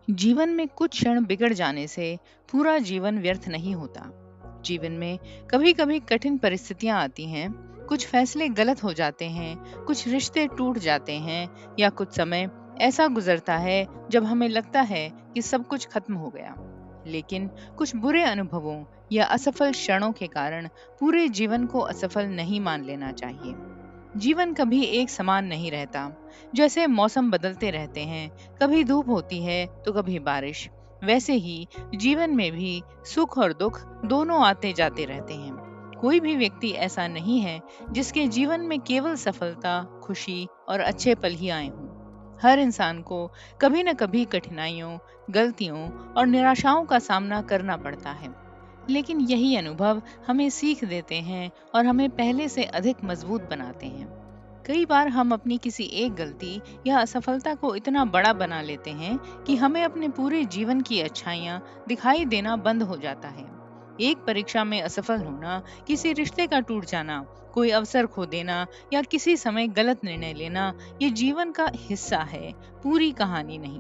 जीवन में कुछ क्षण बिगड़ जाने से पूरा जीवन व्यर्थ नहीं होता। जीवन में कभी कभी कठिन परिस्थितियां आती हैं, कुछ फैसले गलत हो जाते हैं, कुछ रिश्ते टूट जाते हैं, या कुछ समय ऐसा गुजरता है जब हमें लगता है कि सब कुछ खत्म हो गया। लेकिन कुछ बुरे अनुभवों या असफल क्षणों के कारण पूरे जीवन को असफल नहीं मान लेना चाहिए। जीवन कभी एक समान नहीं रहता। जैसे मौसम बदलते रहते हैं, कभी धूप होती है तो कभी बारिश, वैसे ही जीवन में भी सुख और दुख दोनों आते जाते रहते हैं। कोई भी व्यक्ति ऐसा नहीं है जिसके जीवन में केवल सफलता, खुशी और अच्छे पल ही आए हों। हर इंसान को कभी न कभी कठिनाइयों, गलतियों और निराशाओं का सामना करना पड़ता है। लेकिन यही अनुभव हमें सीख देते हैं और हमें पहले से अधिक मजबूत बनाते हैं। कई बार हम अपनी किसी एक गलती या असफलता को इतना बड़ा बना लेते हैं कि हमें अपने पूरे जीवन की अच्छाइयाँ दिखाई देना बंद हो जाता है। एक परीक्षा में असफल होना, किसी रिश्ते का टूट जाना, कोई अवसर खो देना या किसी समय गलत निर्णय लेना, ये जीवन का हिस्सा है, पूरी कहानी नहीं।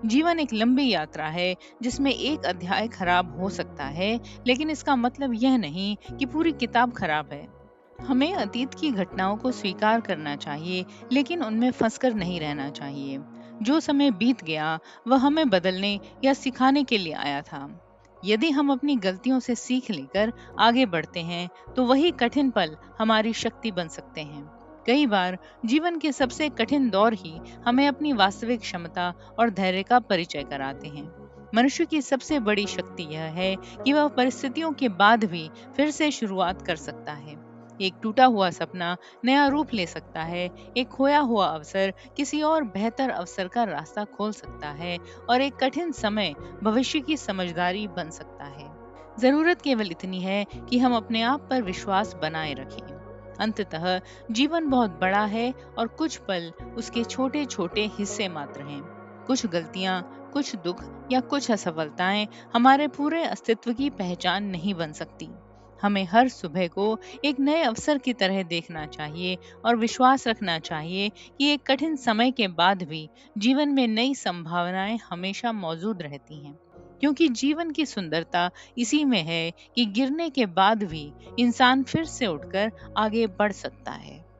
जीवन एक लंबी यात्रा है जिसमें एक अध्याय खराब हो सकता है, लेकिन इसका मतलब यह नहीं कि पूरी किताब खराब है। हमें अतीत की घटनाओं को स्वीकार करना चाहिए, लेकिन उनमें फंसकर नहीं रहना चाहिए। जो समय बीत गया वह हमें बदलने या सिखाने के लिए आया था। यदि हम अपनी गलतियों से सीख लेकर आगे बढ़ते हैं तो वही कठिन पल हमारी शक्ति बन सकते हैं। कई बार जीवन के सबसे कठिन दौर ही हमें अपनी वास्तविक क्षमता और धैर्य का परिचय कराते हैं। मनुष्य की सबसे बड़ी शक्ति यह है कि वह परिस्थितियों के बाद भी फिर से शुरुआत कर सकता है। एक टूटा हुआ सपना नया रूप ले सकता है, एक खोया हुआ अवसर किसी और बेहतर अवसर का रास्ता खोल सकता है, और एक कठिन समय भविष्य की समझदारी बन सकता है। जरूरत केवल इतनी है कि हम अपने आप पर विश्वास बनाए रखें। अंततः जीवन बहुत बड़ा है और कुछ पल उसके छोटे छोटे हिस्से मात्र हैं। कुछ गलतियां, कुछ दुख या कुछ असफलताएं हमारे पूरे अस्तित्व की पहचान नहीं बन सकती। हमें हर सुबह को एक नए अवसर की तरह देखना चाहिए और विश्वास रखना चाहिए कि एक कठिन समय के बाद भी जीवन में नई संभावनाएं हमेशा मौजूद रहती हैं। क्योंकि जीवन की सुंदरता इसी में है कि गिरने के बाद भी इंसान फिर से उठकर आगे बढ़ सकता है।